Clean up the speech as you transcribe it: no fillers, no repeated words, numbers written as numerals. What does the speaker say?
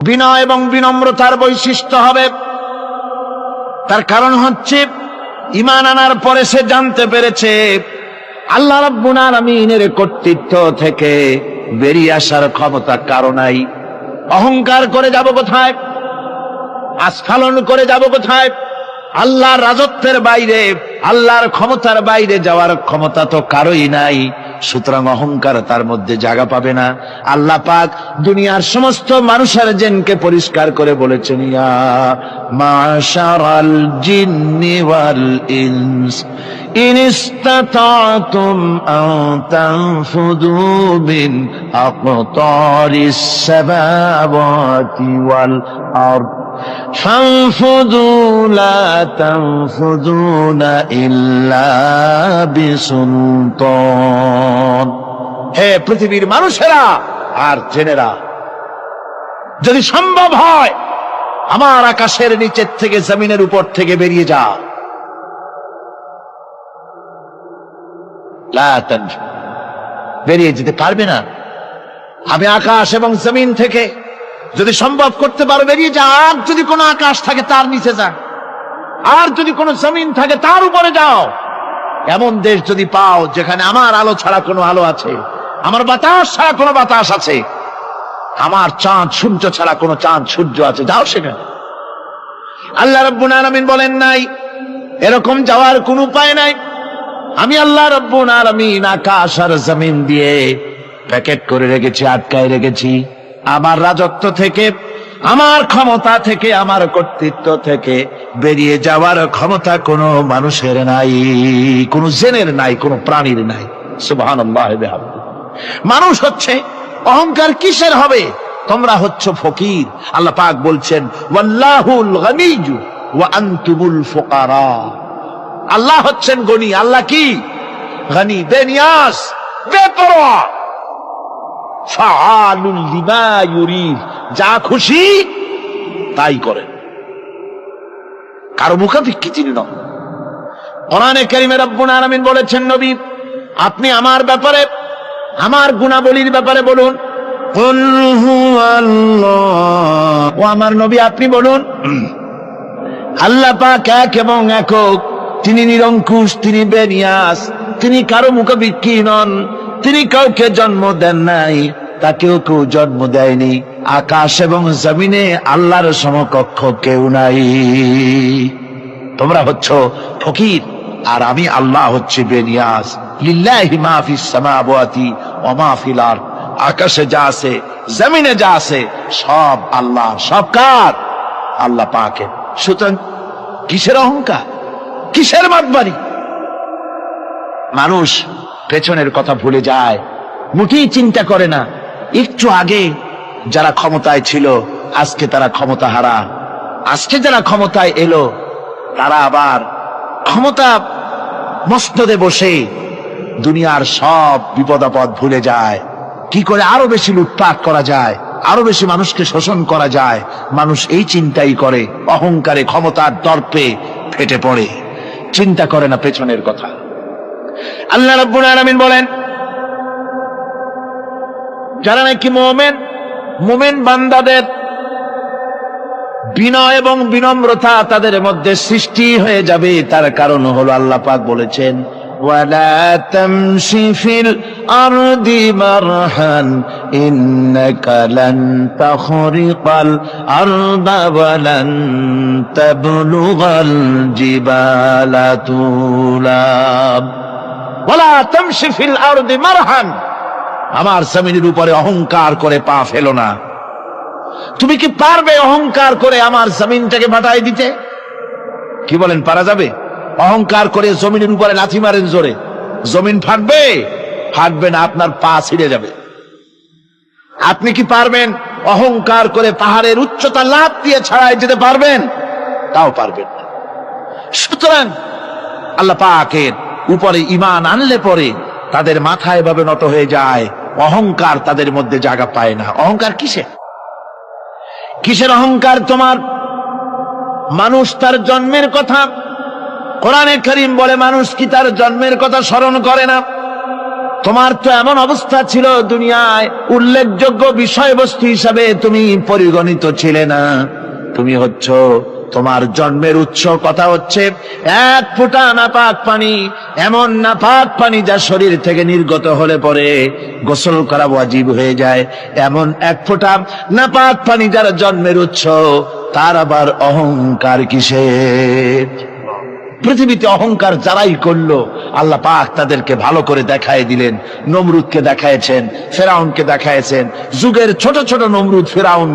বিনয় এবং বিনম্রতার বৈশিষ্ট্য হবে। তার কারণ হচ্ছে ঈমান আনার পরে সে জানতে পেরেছে আল্লাহ রাব্বুল আলামিনের কর্তৃত্ব থেকে বেরিয়ে আসার ক্ষমতা কারো নাই। অহংকার করে যাব কোথায়, আস্ফালন করে যাব কোথায়? আল্লাহর রাজত্বের বাইরে, আল্লাহর ক্ষমতার বাইরে যাওয়ার ক্ষমতা তো কারোই নাই। সুতরাং অহংকার তার মধ্যে জায়গা পাবে না। আল্লাহ পাক দুনিয়ার সমস্ত মানুষের জিনকে পরিষ্কার করে বলেছেন, ইয়া মাশারাল জিন্নি ওয়াল ইনস ইন ইসতাতাতুম আন তানফুযু মিন আকতারিস সামাওয়াতি ওয়াল আরদ ফানফুযু লা তানফুযুনা ইল্লা বিসুলতান। হে পৃথিবীর মানুষেরা আর জেনেরা, যদি সম্ভব হয় আমার আকাশের নিচের থেকে জমিনের উপর থেকে বেরিয়ে যা। লা তানফু, বেরিয়ে যেতে পারবে না। আমি আকাশ এবং জমিন থেকে যদি সম্ভব করতে পারো বেরিয়ে যা। আর যদি কোনো আকাশ থাকে তার নিচে যা, আর যদি কোনো জমিন থাকে তার উপরে যাও। এমন দেশ যদি পাও যেখানে আমার আলো ছাড়া কোনো আলো আছে, আমার বাতাস ছাড়া কোনো বাতাস আছে, আমার চাঁদ সূর্য ছাড়া কোনো চাঁদ সূর্য আছে, যাও সেখানে। আল্লাহ রাব্বুল আলামিন বলেন নাই এরকম যাওয়ার কোনো উপায় নাই। আমি আল্লাহ রাব্বুল আলামিন আকাশ আর জমিন দিয়ে প্যাকেট করে রেখেছি, আটকায় রেখেছি। আমার রাজত্ব থেকে, আমার ক্ষমতা থেকে, আমার কর্তৃত্ব থেকে বেরিয়ে যাওয়ার ক্ষমতা কোনো মানুষের নাই, কোনো জেনের নাই, কোনো প্রাণীর নাই। সুবহানাল্লাহ। মানুষ হচ্ছে অহংকার কিসের হবে? তোমরা হচ্ছ ফকির। আল্লাহ পাক বলছেন ওয়াল্লাহুল গনিয়্যু ওয়া আনতুমুল ফুকারা। আল্লাহ হচ্ছেন গনি। আল্লাহ কি? গনি, বেনিয়াজ, বেপরোয়া। ফাআলুল লিমা ইউরিদ, যা খুশি তাই করেন, কারো মুখাপেক্ষী তিনি নন। কোরআনে কারীমে রব্বুল আলামিন বলেছেন, নবী আপনি আমার ব্যাপারে, আমার গুণাবলীর ব্যাপারে বলুন। কুল হুয়াল্লাহ, ও আমার নবী আপনি বলুন আল্লাহ পাক এক এবং একক, তিনি নিরঙ্কুশ, তিনি বেনিয়াজ, তিনি কারো মুখাপেক্ষী নন, তিনি কাউকে জন্ম দেন নাই, তাকেও কেউ জন্ম দেয়নি। আকাশ এবং জমিনে আল্লাহর সমকক্ষ কেউ নাই। তোমরা হচ্ছ ফকির আর আমি আল্লাহ হচ্ছে বেনিয়াজ। লিল্লাহি মা ফিস সামাওয়াতি ওয়া মা ফিল আরদ, আকাশে যা আছে জমিনে যা আছে সব আল্লাহ। সব কার? আল্লাহ পাকের। সুতরাং কিসের অহংকার, কিসের মাতবাড়ি? মানুষ পেছনের কথা ভুলে যায়, মুঠেই চিন্তা করে না। একটু আগে যারা ক্ষমতায় ছিল আজকে তারা ক্ষমতা হারা, আজকে যারা ক্ষমতায় এলো তারা আবার ক্ষমতা মস্তদে বসে দুনিয়ার সব বিপদ আপদ ভুলে যায়। কি করে আরো বেশি লুটপাট করা যায়, আরো বেশি মানুষকে শোষণ করা যায়, মানুষ এই চিন্তাই করে। অহংকারে, ক্ষমতার দর্পে ফেটে পড়ে, চিন্তা করে না পেছনের কথা। আল্লাহ রাব্বুল আলামিন বলেন যারা নাকি মুমিন বান্দাদের বিনয় এবং বিনম্রতা তাদের মধ্যে সৃষ্টি হয়ে যাবে, তার কারণ হলো আল্লাহ পাক বলেছেন ওয়ালা তামশি ফিল আরদি মারহান ইন্নাকা লান তাখরিকাল আরদা ওয়া লান তাবলুগাল জিবালা তুলা। ওয়ালা তামশি ফিল আরদি মারহান, আমার জমিনের উপরে অহংকার করে পা ফেলো না। তুমি কি পারবে অহংকার করে আমার জমিনটাকে ফাটাই দিতে? কি বলেন, পারা যাবে? অহংকার করে জমিনের উপরে লাথি মারেন জোরে, জমিন ফাটবে? ফাটবে না, আপনার পা ছিঁড়ে যাবে। আপনি কি পারবেন অহংকার করে পাহাড়ের উচ্চতা লাফ দিয়ে ছাড়াই যেতে পারবেন? তাও পারবেন না। সুতরাং আল্লাহ পাকের উপরে ঈমান আনলে পরে তাদের মাথা এভাবে নত হয়ে যায়, অহংকার তাদের মধ্যে জায়গা পায় না। অহংকার কিসের? কিসের অহংকার তোমার? মানুষ তার জন্মের কথা, কোরআনে কারীম বলে মানুষ কি তার জন্মের কথা স্মরণ করে না? তোমার তো এমন অবস্থা ছিল, দুনিয়ায় উল্লেখযোগ্য বিষয়বস্তু হিসাবে তুমি পরিগণিত ছিলে না। তুমি হচ্ছ, তোমার জন্মের উৎস কথা হচ্ছে এক ফোঁটা নাপাক পানি, এমন নাপাক পানি যা শরীর থেকে নির্গত হলে পরে গোসল করা ওয়াজিব হয়ে যায়। এমন এক ফোঁটা নাপাক পানি যার জন্মের উৎস, তার আবার অহংকার কিসের? পৃথিবীতে অহংকার যারাই করলো আল্লাহ পাক তাদেরকে ভালো করে দেখায় দিলেন। নমরুদকে দেখায়ছেন, ফেরাউনকে দেখায়ছেন, যুগের ছোট ছোট নমরুদ ফেরাউন